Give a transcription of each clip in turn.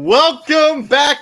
Welcome back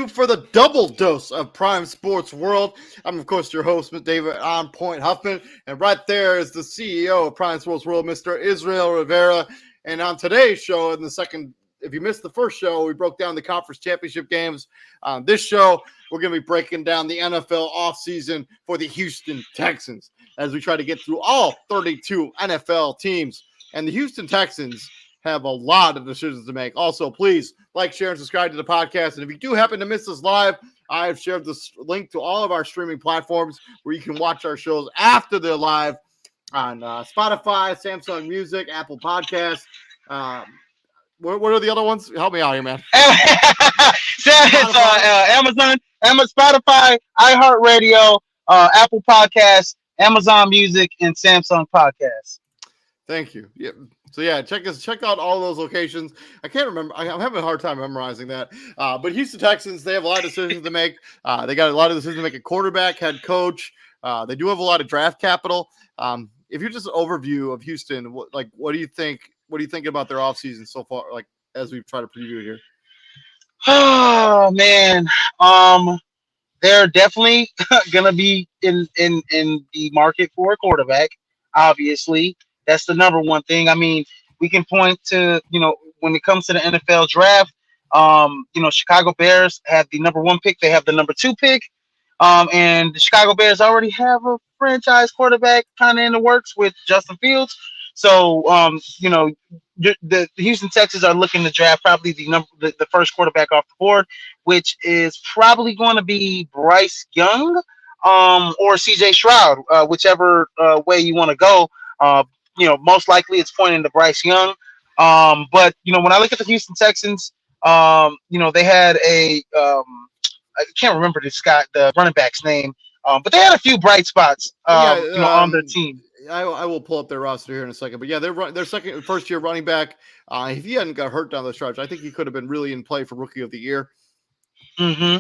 for the double dose of Prime Sports World. I'm, of course, your host, David On Point Huffman, and right there is the CEO of Prime Sports World, Mr. Israel Rivera. And on today's show, in the second, if you missed the first show, we broke down the conference championship games. On this show, we're going to be breaking down the NFL offseason for the Houston Texans as we try to get through all 32 NFL teams. And the Houston Texans have a lot of decisions to make. Also, please like, share, and subscribe to the podcast. And if you do happen to miss us live, I have shared this link to all of our streaming platforms where you can watch our shows after they're live on Spotify, Samsung Music, Apple Podcasts. What are the other ones? Help me out here, man. It's Amazon, Spotify, iHeartRadio, Apple Podcasts, Amazon Music, and Samsung Podcasts. Thank you. Yeah. So yeah, check out all those locations. I can't remember. I'm having a hard time memorizing that. But Houston Texans, they have a lot of decisions to make. They got a lot of decisions to make at quarterback, head coach. They do have a lot of draft capital. If you're just an overview of Houston, what do you think? What are you thinking about their offseason so far? Like as we try to preview it here. Oh man, they're definitely gonna be in the market for a quarterback. Obviously, that's the number one thing. I mean, we can point to, when it comes to the NFL draft, Chicago Bears have the number 1 pick. They have the number 2 pick. And the Chicago Bears already have a franchise quarterback kind of in the works with Justin Fields. So, the Houston Texans are looking to draft probably the first quarterback off the board, which is probably going to be Bryce Young or CJ Stroud, whichever way you want to go. Most likely it's pointing to Bryce Young. But when I look at the Houston Texans, they had I can't remember the running back's name, but they had a few bright spots, on their team. I will pull up their roster here in a second, but yeah, their first year running back. If he hadn't got hurt down the stretch, I think he could have been really in play for Rookie of the Year. Mm-hmm.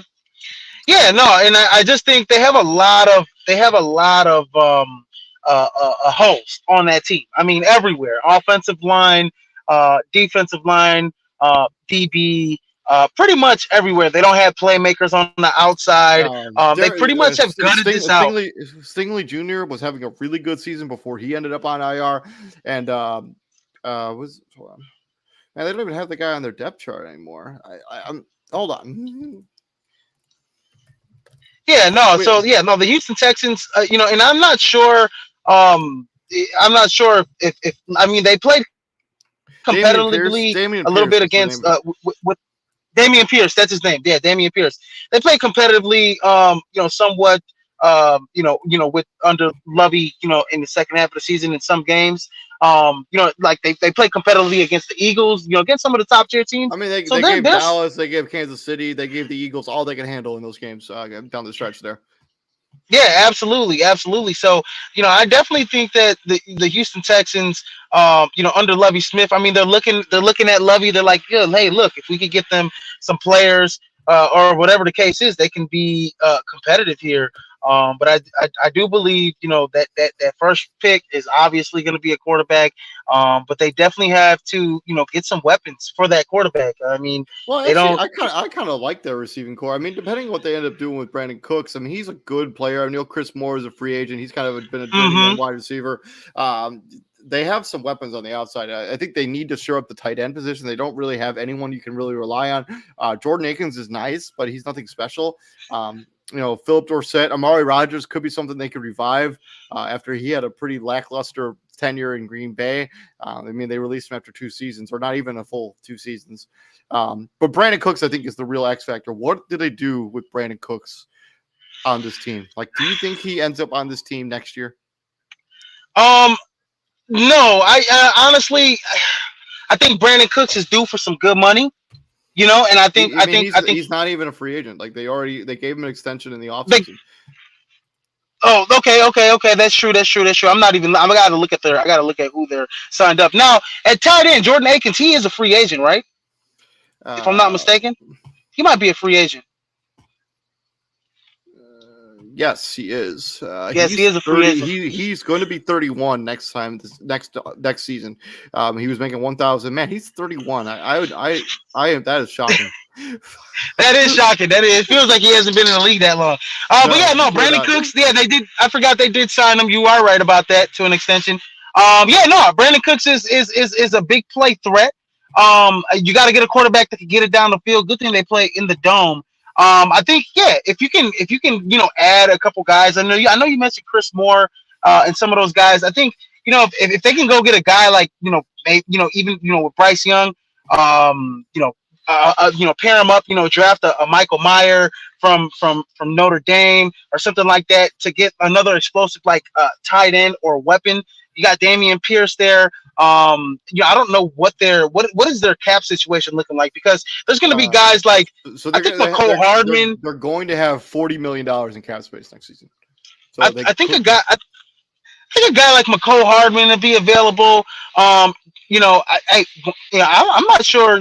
Yeah, no, and I just think they have a lot of holes on that team. I mean, everywhere: offensive line, defensive line, DB, pretty much everywhere. They don't have playmakers on the outside. They pretty much have gutted this out. Stingley Jr. was having a really good season before he ended up on IR, and they don't even have the guy on their depth chart anymore. I'm hold on. Yeah, no. So yeah, no. The Houston Texans, and I'm not sure. If I mean they played competitively a little bit against with Dameon Pierce. That's his name. Yeah, Dameon Pierce. They played competitively. Somewhat. With under Lovey. In the second half of the season in some games. Like they played competitively against the Eagles. Against some of the top tier teams. I mean, they gave Dallas, they gave Kansas City, they gave the Eagles all they can handle in those games down the stretch there. Yeah, absolutely. So, I definitely think that the Houston Texans, under Lovie Smith, I mean, they're looking at Lovie. They're like, yeah, hey, look, if we could get them some players or whatever the case is, they can be competitive here. But I do believe, that first pick is obviously going to be a quarterback. But they definitely have to, get some weapons for that quarterback. I mean, they don't. I kind of like their receiving core. I mean, depending on what they end up doing with Brandon Cooks, I mean, he's a good player. I know Chris Moore is a free agent. He's kind of been a journeyman wide receiver. They have some weapons on the outside. I think they need to shore up the tight end position. They don't really have anyone you can really rely on. Jordan Akins is nice, but he's nothing special. Philip Dorsett, Amari Rodgers could be something they could revive after he had a pretty lackluster tenure in Green Bay. They released him after 2 seasons, or not even a full 2 seasons. But Brandon Cooks, I think, is the real X factor. What do they do with Brandon Cooks on this team? Like, do you think he ends up on this team next year? No, honestly, I think Brandon Cooks is due for some good money. And He's not even a free agent. Like they gave him an extension in the they, offseason. Oh, okay. That's true. I'm not even. I got to look at who they're signed up now at tight end. Jordan Akins, he is a free agent, right? If I'm not mistaken, he might be a free agent. Yes, he is. He is a free agent. He's going to be 31 next season. He was making 1,000. Man, he's 31. That is shocking. That is shocking. It feels like he hasn't been in the league that long. Brandon Cooks. Yeah, they did. I forgot they did sign him. You are right about that to an extension. Brandon Cooks is a big play threat. You got to get a quarterback that can get it down the field. Good thing they play in the dome. I think if you can add a couple guys. I know you mentioned Chris Moore and some of those guys. I think if they can go get a guy like even with Bryce Young, pair him up, draft a Michael Mayer from Notre Dame or something like that to get another explosive tight end or weapon. You got Dameon Pierce there. I don't know what is their cap situation looking like, because there's going to be guys like McCole Hardman. They're going to have $40 million in cap space next season. So I think a guy like McCole Hardman to be available. I'm not sure.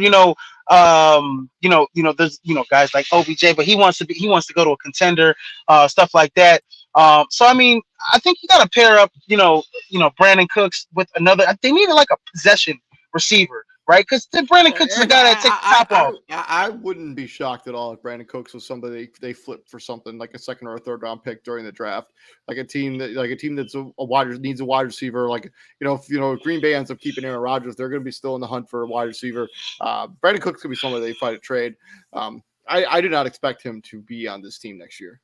There's guys like OBJ, but he wants to go to a contender, stuff like that. I think you got to pair up, Brandon Cooks with another. They needed like a possession receiver, right? Because Brandon Cooks is the guy that takes the top off. I wouldn't be shocked at all if Brandon Cooks was somebody they flipped for something like a second or a third round pick during the draft, like a team that's needs a wide receiver. Like if Green Bay ends up keeping Aaron Rodgers, they're going to be still in the hunt for a wide receiver. Brandon Cooks could be somebody they fight a trade. I do not expect him to be on this team next year.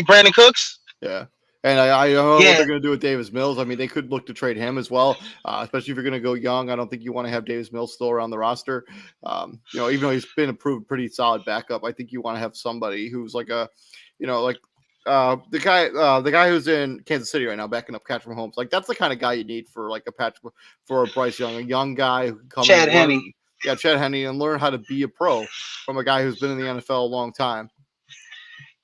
Brandon Cooks? Yeah. And I don't know what they're going to do with Davis Mills. They could look to trade him as well, especially if you're going to go young. I don't think you want to have Davis Mills still around the roster. Even though he's been a pretty solid backup, I think you want to have somebody who's like the guy who's in Kansas City right now, backing up Patrick Mahomes. Like that's the kind of guy you need for a Bryce Young, a young guy who can come Chad Henne. Yeah, Chad Henne, and learn how to be a pro from a guy who's been in the NFL a long time.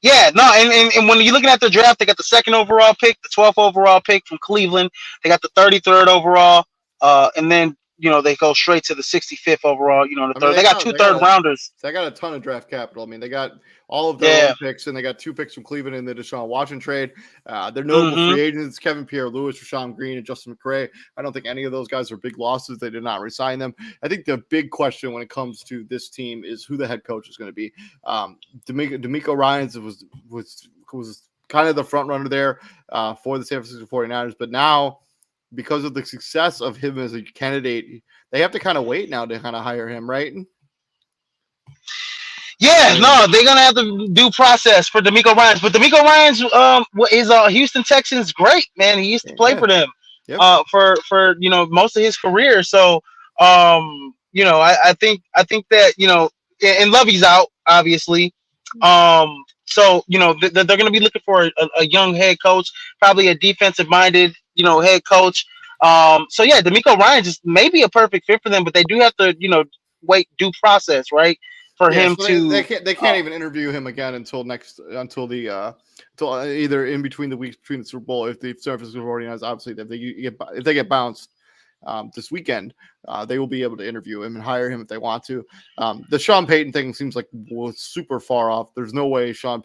Yeah, no, and when you're looking at the draft, they got the 2nd overall pick, the 12th overall pick from Cleveland. They got the 33rd overall, and then they go straight to the 65th overall. The third. They got 2 third rounders. They got a ton of draft capital. They got all of their own picks, and they got 2 picks from Cleveland in the Deshaun Watson trade. They're notable free agents: Kevin Pierre-Louis, Rashawn Green, and Justin McCray. I don't think any of those guys are big losses. They did not resign them. I think the big question when it comes to this team is who the head coach is going to be. D'Amico Ryans was kind of the front runner there for the San Francisco 49ers, but now, because of the success of him as a candidate, they have to kind of wait now to kind of hire him, right? Yeah, no, they're gonna have the due process for D'Amico Ryans. But D'Amico Ryans is Houston Texans great, man. He used to play for them for most of his career. So I think that and Lovey's out, obviously. So they're going to be looking for a young head coach, probably a defensive minded head coach. D'Amico Ryans is maybe a perfect fit for them, but they do have to wait due process, right, for him to. They can't even interview him again until either in between the weeks between the Super Bowl, if the San Francisco 49ers, obviously if they get bounced this weekend, they will be able to interview him and hire him if they want to. The Sean Payton thing seems like super far off. There's no way Houston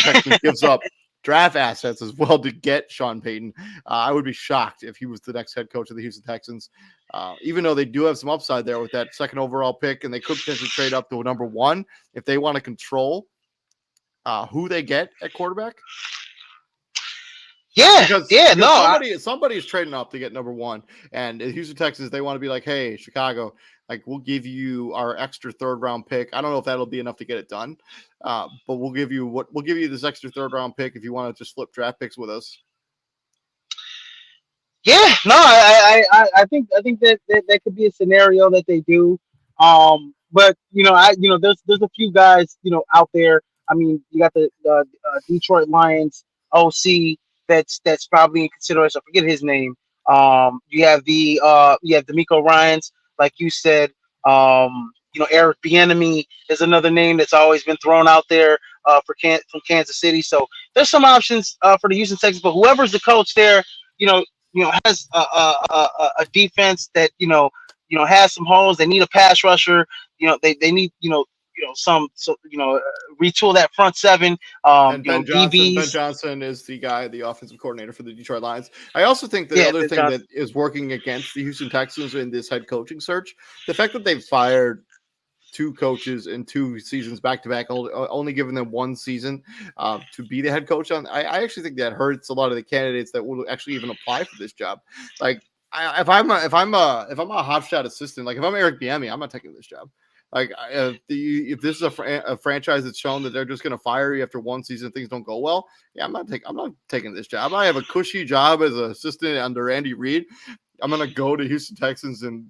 Texans gives up draft assets as well to get Sean Payton. I would be shocked if he was the next head coach of the Houston Texans, even though they do have some upside there with that 2nd overall pick, and they could potentially trade up to a number 1 if they want to control who they get at quarterback. Somebody is trading up to get number 1, and in Houston Texans, they want to be like, hey, Chicago, like we'll give you our extra third round pick. I don't know if that'll be enough to get it done, but we'll give you this extra third round pick if you want to just flip draft picks with us. Yeah, no, I think that could be a scenario that they do. But there's a few guys out there. I mean, you got the Detroit Lions OC that's probably in consideration. I forget his name. You have D'Amico Ryans, like you said. Eric Bieniemy is another name that's always been thrown out there from Kansas City. So there's some options for the Houston Texans. But whoever's the coach there, you know, has a defense that has some holes. They need a pass rusher. They need retool that front seven. And Ben DBs. Johnson is the guy, the offensive coordinator for the Detroit Lions. I also think the Yeah, other Ben thing that Johnson. is working against the Houston Texans in this head coaching search, the fact that they've fired two coaches in 2 seasons back to back, only giving them 1 season to be the head coach on. I actually think that hurts a lot of the candidates that will actually even apply for this job. Like, if I'm a hotshot assistant, like if I'm Eric Bieniemy, I'm not taking this job. Like if this is a franchise that's shown that they're just going to fire you after 1 season, things don't go well. Yeah, I'm not taking this job. I have a cushy job as an assistant under Andy Reid. I'm going to go to Houston Texans and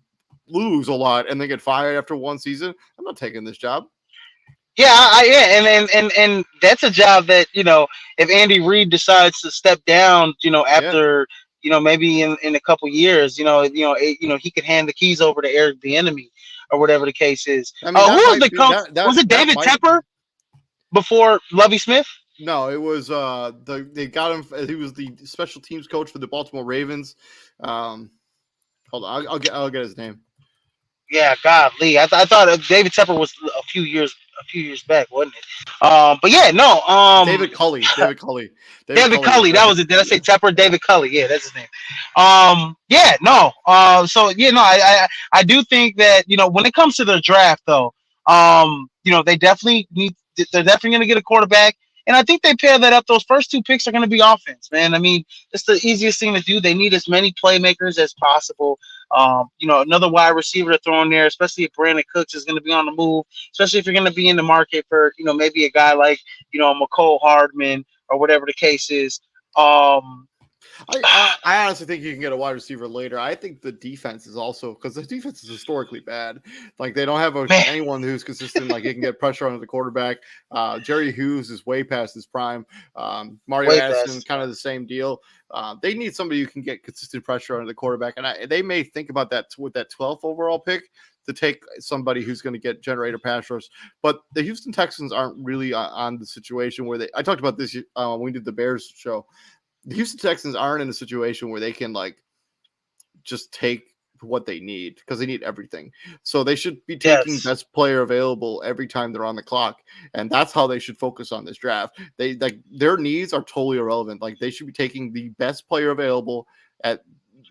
lose a lot and then get fired after 1 season. I'm not taking this job. Yeah, and that's a job that if Andy Reid decides to step down, Yeah, after maybe in a couple years, he could hand the keys over to Eric Bieniemy or whatever the case is. I mean Who that was might the be coach? Was it that David might. Tepper before Lovey Smith? No, it was they got him. He was the special teams coach for the Baltimore Ravens. Um, Hold on, I'll get his name. Yeah, golly, I thought David Tepper was a few years back, wasn't it? But yeah, no. David Culley. David Culley. David David Culley was Culley, that was it. Did I say Tepper? David Culley, yeah, that's his name. Yeah, no. So yeah, no, I do think that when it comes to the draft, though, they definitely need. They're definitely going to get a quarterback, and I think they pair that up. Those first two picks are going to be offense, man. I mean, it's the easiest thing to do. They need as many playmakers as possible. Another wide receiver to throw in there, especially if Brandon Cooks is going to be on the move, especially if you're going to be in the market for maybe a guy like McCole Hardman or whatever the case is. Um, I honestly think you can get a wide receiver later. I think the defense is also because the defense is historically bad. Like they don't have man, anyone who's consistent. Like you can get pressure on the quarterback. Jerry Hughes is way past his prime. Mario way Addison, past. kind of the same deal. They need somebody who can get consistent pressure on the quarterback, and they may think about that with that 12th overall pick to take somebody who's going to get generator pass rush. But the Houston Texans aren't really on the situation where I talked about this when we did the Bears show. The Houston Texans aren't in a situation where they can like just take what they need because they need everything. So they should be taking Yes. best player available every time they're on the clock, and that's how they should focus on this draft. They like their needs are totally irrelevant. Like they should be taking the best player available at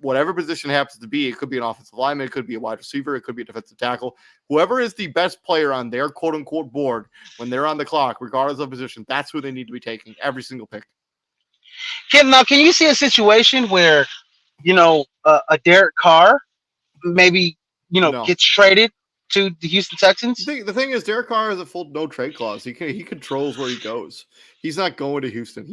whatever position it happens to be. It could be an offensive lineman, it could be a wide receiver, it could be a defensive tackle. Whoever is the best player on their quote unquote board when they're on the clock, regardless of position, that's who they need to be taking every single pick. Can you see a situation where a Derek Carr maybe No. gets traded to the Houston Texans? The thing is, Derek Carr has a full no trade clause. He controls where he goes. He's not going to Houston.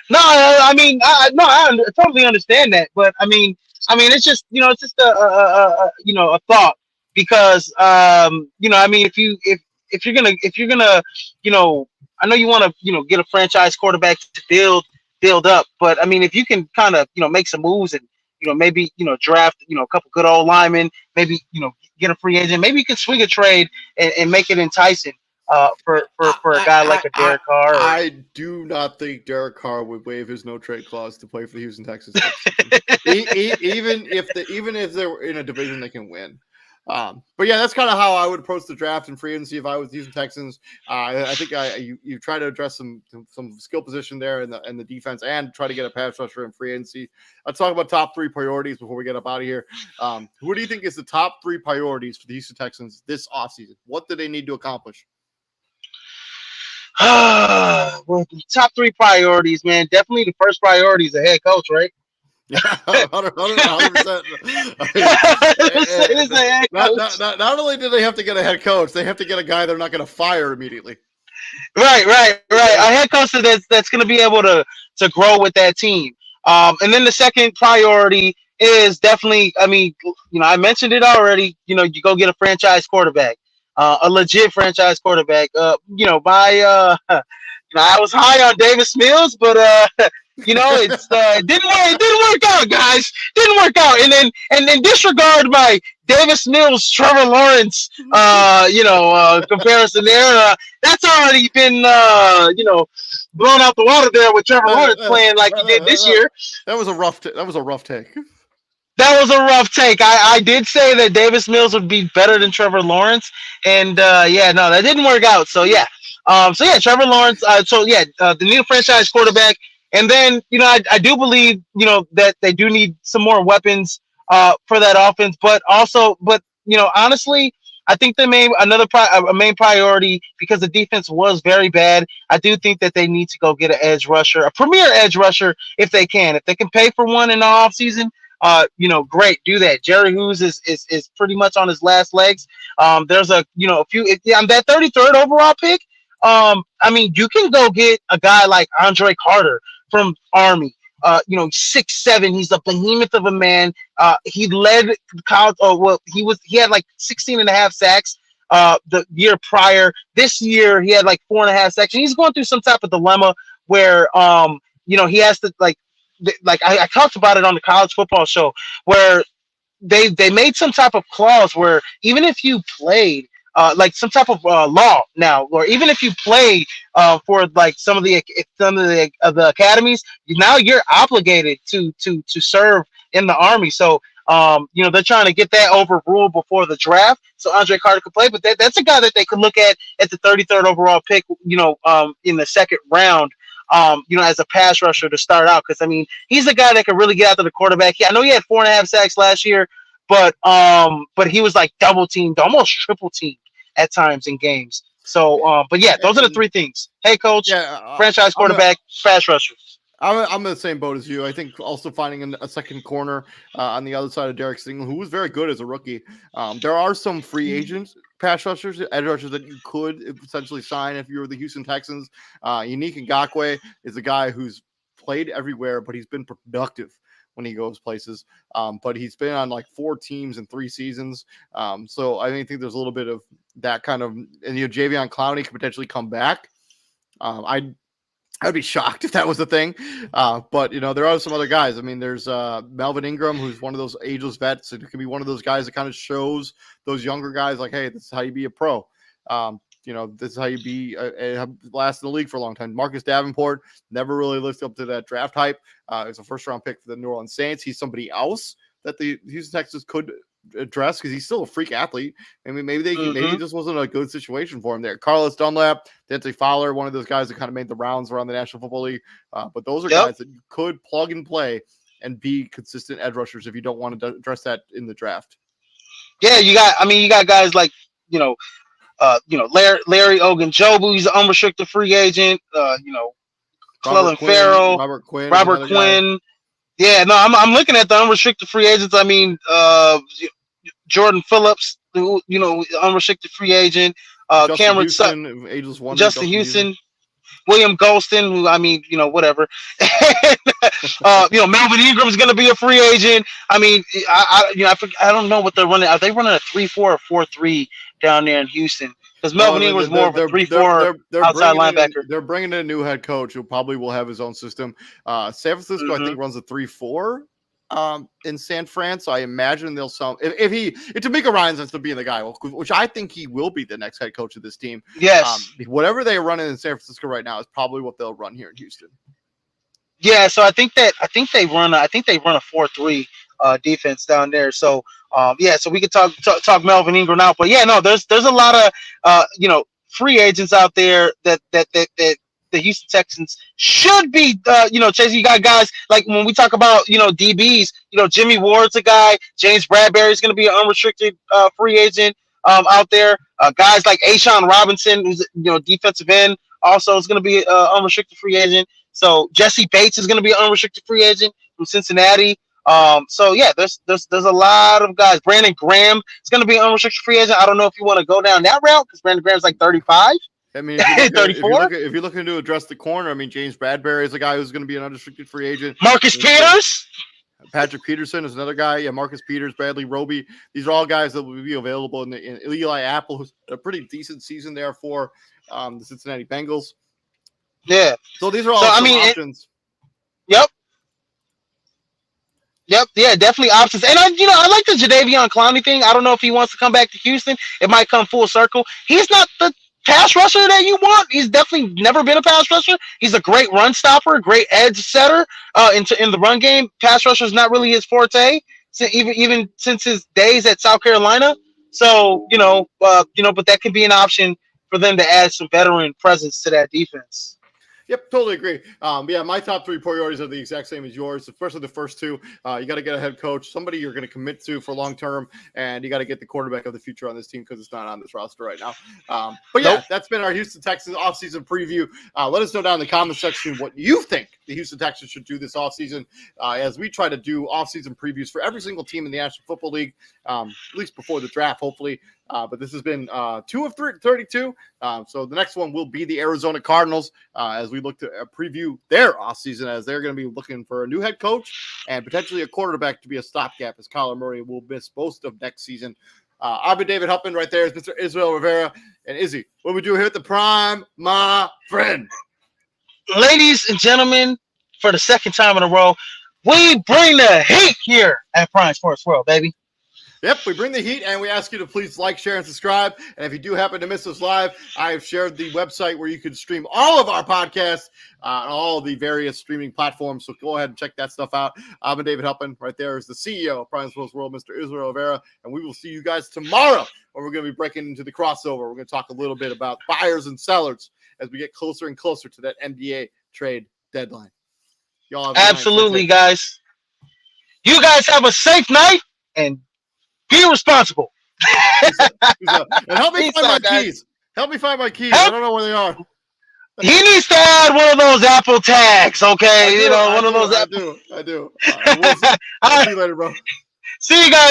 No, I mean, no, totally understand that, but it's just a thought because I mean, if you're gonna I know you want to get a franchise quarterback to build up, but I mean, if you can kind of make some moves and maybe draft a couple good old linemen, maybe get a free agent, maybe you can swing a trade and make it enticing for a guy like a Derek Carr. Or, I do not think Derek Carr would waive his no trade clause to play for the Houston Texans next season. Even if they're in a division they can win. But yeah, that's kind of how I would approach the draft and free agency if I was Houston Texans. I think you try to address some skill position there in the defense and try to get a pass rusher in free agency. Let's talk about top 3 priorities before we get up out of here. Who do you think is the top 3 priorities for the Houston Texans this offseason? What do they need to accomplish? well, the top 3 priorities, man. Definitely the first priority is the head coach, right? Yeah, 100%. I mean, This a head coach. not only do they have to get a head coach, they have to get a guy they're not going to fire immediately. Right. A head coach that's going to be able to grow with that team. And then the second priority is definitely, I mean, I mentioned it already. You go get a franchise quarterback, a legit franchise quarterback. I was high on Davis Mills, but it didn't work out, guys. Didn't work out. And then disregard my Davis Mills, Trevor Lawrence, comparison there. That's already been blown out the water there with Trevor Lawrence playing like he did this year. That was a rough. That was a rough take. That was a rough take. I did say that Davis Mills would be better than Trevor Lawrence, and no, that didn't work out. So yeah, Trevor Lawrence. The new franchise quarterback, and then I do believe that they do need some more weapons for that offense, but honestly, I think they made a main priority because the defense was very bad. I do think that they need to go get an edge rusher, a premier edge rusher, if they can. If they can pay for one in the offseason, great, do that. Jerry Hughes is pretty much on his last legs. There's a few. On that 33rd overall pick, you can go get a guy like Andre Carter from Army. 6'7". He's a behemoth of a man. He led college. He had like 16 and a half sacks the year prior. This year he had like 4.5 sacks. And he's going through some type of dilemma where he has to I talked about it on the college football show where they made some type of clause where even if you played like some type of law now, or even if you play for like some of the academies, now you're obligated to serve in the Army. So they're trying to get that overruled before the draft, so Andre Carter could play. But that's a guy that they could look at the 33rd overall pick, in the second round. As a pass rusher to start out, because he's a guy that can really get after the quarterback. I know he had 4.5 sacks last year, but he was like double teamed, almost triple teamed at times in games. So, those are the three things: hey, coach, franchise quarterback, pass rusher. I'm in the same boat as you. I think also finding a second corner on the other side of Derek Stingley, who was very good as a rookie. There are some free agents, pass rushers, edge rushers that you could potentially sign if you were the Houston Texans. Unique Ngakoue is a guy who's played everywhere, but he's been productive when he goes places. But he's been on like 4 teams in 3 seasons. So I think there's a little bit of that kind of, and Javion Clowney could potentially come back. I'd be shocked if that was the thing. But there are some other guys. There's Melvin Ingram, who's one of those ageless vets. It could be one of those guys that kind of shows those younger guys like, hey, this is how you be a pro. This is how you be last in the league for a long time. Marcus Davenport never really lived up to that draft hype. It's a first-round pick for the New Orleans Saints. He's somebody else that the Houston Texans could address because he's still a freak athlete. Maybe it just wasn't a good situation for him there. Carlos Dunlap, Dante Fowler, one of those guys that kind of made the rounds around the National Football League. But those are guys that you could plug and play and be consistent edge rushers if you don't want to address that in the draft. Yeah, you got guys like Larry Ogunjobu, he's an unrestricted free agent. Clelin Ferrell, Robert Quinn. Yeah, no, I'm looking at the unrestricted free agents. Jordan Phillips, unrestricted free agent. Cameron Sutton, Justin Houston, William Golston, who whatever. Melvin Ingram is going to be a free agent. I don't know what they're running. Are they running a 3-4 or 4-3 down there in Houston? Because Melvin Ingram is more of a 3-4 outside linebacker. They're bringing in a new head coach who probably will have his own system. San Francisco, I think, runs a 3-4 in San Fran. So I imagine they'll if D'Amico Ryans ends up being the guy, which I think he will be the next head coach of this team. Yes. Whatever they run in San Francisco right now is probably what they'll run here in Houston. Yeah, so I think they run a 4-3 defense down there. So so we could talk Melvin Ingram now, but there's a lot of free agents out there that the Houston Texans should be chasing. You got guys like when we talk about DBs, Jimmy Ward's a guy, James Bradbury is going to be an unrestricted free agent out there. Guys like Ashawn Robinson, who's defensive end, also is going to be an unrestricted free agent. So Jesse Bates is going to be an unrestricted free agent. from Cincinnati. So yeah, there's a lot of guys. Brandon Graham is going to be an unrestricted free agent. I don't know if you want to go down that route because Brandon Graham's like 35, I mean, if you look at, 34. if you're looking to address the corner, I mean, James Bradbury is a guy who's going to be an unrestricted free agent. Marcus Peters. Patrick Peterson is another guy. Yeah, Marcus Peters, Bradley Roby. These are all guys that will be available in Eli Apple, who's a pretty decent season there for the Cincinnati Bengals. Yeah. So these are all options. Yep. Yeah, definitely options. And I like the Jadeveon Clowney thing. I don't know if he wants to come back to Houston. It might come full circle. He's not the pass rusher that you want. He's definitely never been a pass rusher. He's a great run stopper, great edge setter. In the run game, pass rusher is not really his forte. So even since his days at South Carolina. So but that could be an option for them to add some veteran presence to that defense. Yep, totally agree. Yeah, my top three priorities are the exact same as yours, especially the first two. You got to get a head coach, somebody you're going to commit to for long term, and you got to get the quarterback of the future on this team because it's not on this roster right now. But yeah, that's been our Houston Texans offseason preview. Let us know down in the comment section what you think the Houston Texans should do this offseason as we try to do offseason previews for every single team in the National Football League, at least before the draft, hopefully. But this has been 2 of 32. So the next one will be the Arizona Cardinals as we look to preview their offseason as they're going to be looking for a new head coach and potentially a quarterback to be a stopgap as Kyler Murray will miss most of next season. I've been David Huppman. Right there is Mr. Israel Rivera. And Izzy, what do we do here at the Prime, my friend? Ladies and gentlemen, for the second time in a row, we bring the heat here at Prime Sports World, baby. Yep, we bring the heat, and we ask you to please like, share, and subscribe. And if you do happen to miss us live, I have shared the website where you can stream all of our podcasts on all the various streaming platforms. So go ahead and check that stuff out. I've been David Huppman. Right there is the CEO of Prime Sports World, Mr. Israel Rivera. And we will see you guys tomorrow when we're going to be breaking into the crossover. We're going to talk a little bit about buyers and sellers as we get closer and closer to that NBA trade deadline. Y'all have absolutely, guys. You guys have a safe night and be responsible. And help me find my keys. Help me find my keys. I don't know where they are. He needs to add one of those Apple tags, okay? I do. One of those. I do. We'll see you later, bro. See you guys.